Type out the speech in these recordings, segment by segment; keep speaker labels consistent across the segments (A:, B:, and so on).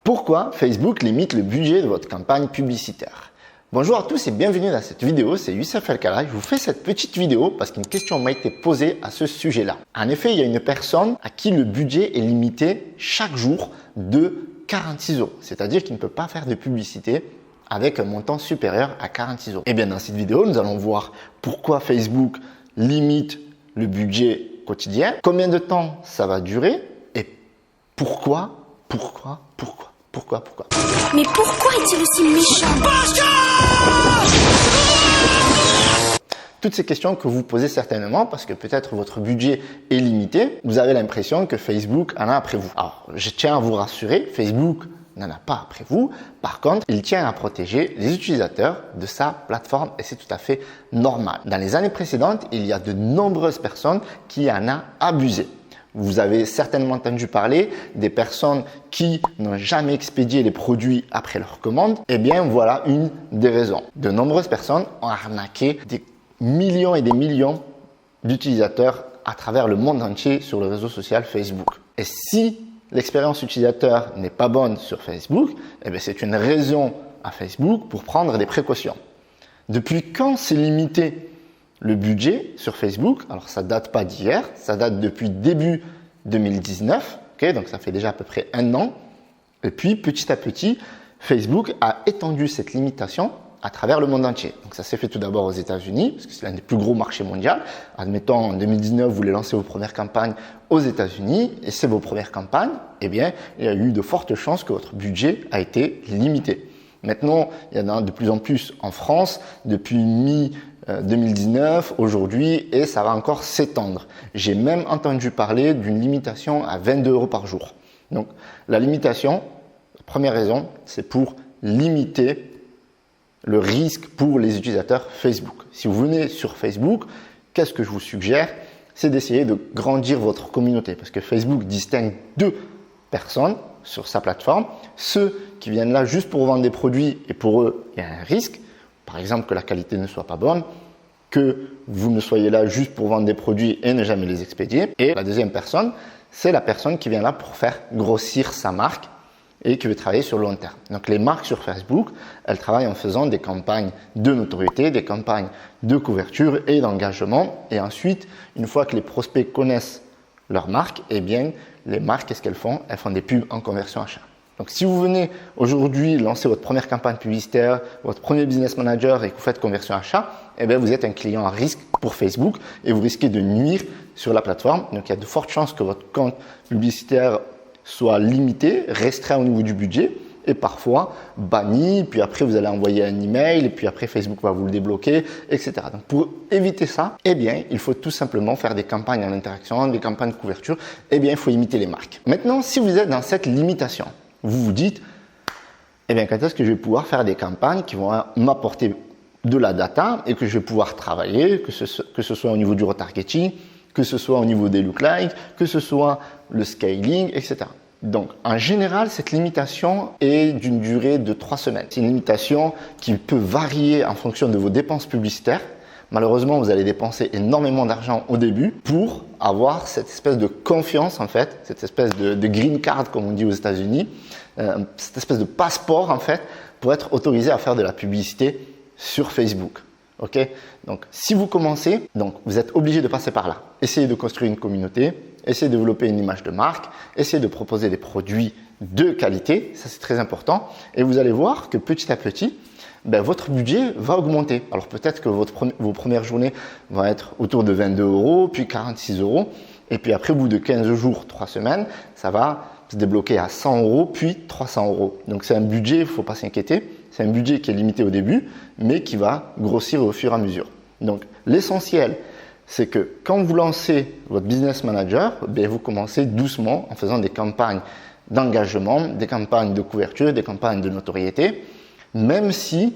A: Pourquoi Facebook limite le budget de votre campagne publicitaire? Bonjour à tous et bienvenue dans cette vidéo, c'est Youssef El-Kala. Je vous fais cette petite vidéo parce qu'une question m'a été posée à ce sujet-là. En effet, il y a une personne à qui le budget est limité chaque jour de 46 €. C'est-à-dire qu'il ne peut pas faire de publicité avec un montant supérieur à 46 €. Et bien dans cette vidéo, nous allons voir pourquoi Facebook limite le budget quotidien, combien de temps ça va durer et pourquoi.
B: Mais pourquoi est-il aussi méchant?
A: Toutes ces questions que vous posez certainement parce que peut-être votre budget est limité, vous avez l'impression que Facebook en a après vous. Alors, je tiens à vous rassurer, Facebook n'en a pas après vous. Par contre, il tient à protéger les utilisateurs de sa plateforme et c'est tout à fait normal. Dans les années précédentes, il y a de nombreuses personnes qui en ont abusé. Vous avez certainement entendu parler des personnes qui n'ont jamais expédié les produits après leur commande. Eh bien, voilà une des raisons. De nombreuses personnes ont arnaqué des millions et des millions d'utilisateurs à travers le monde entier sur le réseau social Facebook. Et si l'expérience utilisateur n'est pas bonne sur Facebook, eh bien, c'est une raison à Facebook pour prendre des précautions. Depuis quand c'est limité le budget sur Facebook? Alors, ça date pas d'hier, ça date depuis début 2019, donc ça fait déjà à peu près un an. Et puis, petit à petit, Facebook a étendu cette limitation à travers le monde entier. Donc, ça s'est fait tout d'abord aux États-Unis, parce que c'est l'un des plus gros marchés mondiaux. Admettons, en 2019, vous voulez lancer vos premières campagnes aux États-Unis, et c'est vos premières campagnes, eh bien, il y a eu de fortes chances que votre budget a été limité. Maintenant, il y en a de plus en plus en France depuis mi-2019, aujourd'hui, et ça va encore s'étendre. J'ai même entendu parler d'une limitation à 22 € par jour. Donc, la limitation, la première raison, c'est pour limiter le risque pour les utilisateurs Facebook. Si vous venez sur Facebook, qu'est-ce que je vous suggère? C'est d'essayer de grandir votre communauté parce que Facebook distingue deux personnes sur sa plateforme. Ceux qui viennent là juste pour vendre des produits et pour eux, il y a un risque. Par exemple, que la qualité ne soit pas bonne, que vous ne soyez là juste pour vendre des produits et ne jamais les expédier. Et la deuxième personne, c'est la personne qui vient là pour faire grossir sa marque et qui veut travailler sur le long terme. Donc les marques sur Facebook, elles travaillent en faisant des campagnes de notoriété, des campagnes de couverture et d'engagement. Et ensuite, une fois que les prospects connaissent leur marque, eh bien, les marques, qu'est-ce qu'elles font? Elles font des pubs en conversion achat. Donc si vous venez aujourd'hui lancer votre première campagne publicitaire, votre premier business manager et que vous faites conversion achat, eh bien, vous êtes un client à risque pour Facebook et vous risquez de nuire sur la plateforme. Donc il y a de fortes chances que votre compte publicitaire soit limité, restreint au niveau du budget et parfois banni, puis après vous allez envoyer un email et puis après Facebook va vous le débloquer, etc. Donc pour éviter ça, eh bien, il faut tout simplement faire des campagnes en interaction, des campagnes de couverture, eh bien, il faut imiter les marques. Maintenant, si vous êtes dans cette limitation, vous vous dites, eh bien, quand est-ce que je vais pouvoir faire des campagnes qui vont m'apporter de la data et que je vais pouvoir travailler, que ce soit au niveau du retargeting, que ce soit au niveau des lookalikes, que ce soit le scaling, etc. Donc, en général, cette limitation est d'une durée de 3 semaines. C'est une limitation qui peut varier en fonction de vos dépenses publicitaires. Malheureusement, vous allez dépenser énormément d'argent au début pour avoir cette espèce de confiance, en fait, cette espèce de green card, comme on dit aux États-Unis, cette espèce de passeport, en fait, pour être autorisé à faire de la publicité sur Facebook. Ok? Donc, si vous commencez, donc, vous êtes obligé de passer par là. Essayez de construire une communauté, essayez de développer une image de marque, essayez de proposer des produits de qualité, ça c'est très important. Et vous allez voir que petit à petit, votre budget va augmenter. Alors peut-être que vos premières journées vont être autour de 22 €, puis 46 €. Et puis après, au bout de 15 jours, 3 semaines, ça va se débloquer à 100 €, puis 300 €. Donc c'est un budget, il ne faut pas s'inquiéter. C'est un budget qui est limité au début, mais qui va grossir au fur et à mesure. Donc l'essentiel, c'est que quand vous lancez votre business manager, vous commencez doucement en faisant des campagnes d'engagement, des campagnes de couverture, des campagnes de notoriété, même si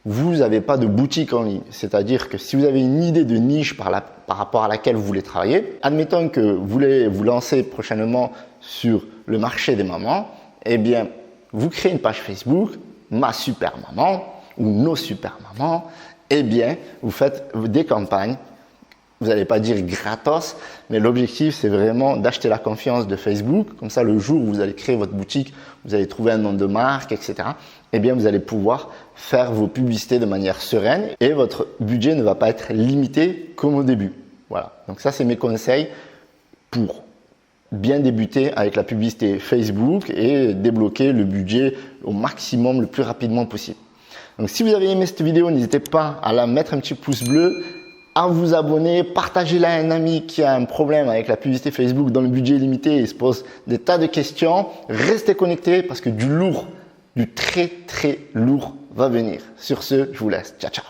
A: vous n'avez pas de boutique en ligne. C'est-à-dire que si vous avez une idée de niche par rapport à laquelle vous voulez travailler, admettons que vous voulez vous lancer prochainement sur le marché des mamans, eh bien, vous créez une page Facebook, Ma Super Maman ou Nos Super Mamans, eh bien, vous faites des campagnes vous n'allez pas dire gratos, mais l'objectif, c'est vraiment d'acheter la confiance de Facebook. Comme ça, le jour où vous allez créer votre boutique, vous allez trouver un nom de marque, etc. Eh bien, vous allez pouvoir faire vos publicités de manière sereine et votre budget ne va pas être limité comme au début. Voilà. Donc ça, c'est mes conseils pour bien débuter avec la publicité Facebook et débloquer le budget au maximum, le plus rapidement possible. Donc, si vous avez aimé cette vidéo, n'hésitez pas à la mettre un petit pouce bleu, à vous abonner, partagez-la à un ami qui a un problème avec la publicité Facebook dont le budget est limité et se pose des tas de questions. Restez connectés parce que du lourd, du très très lourd va venir. Sur ce, je vous laisse. Ciao, ciao.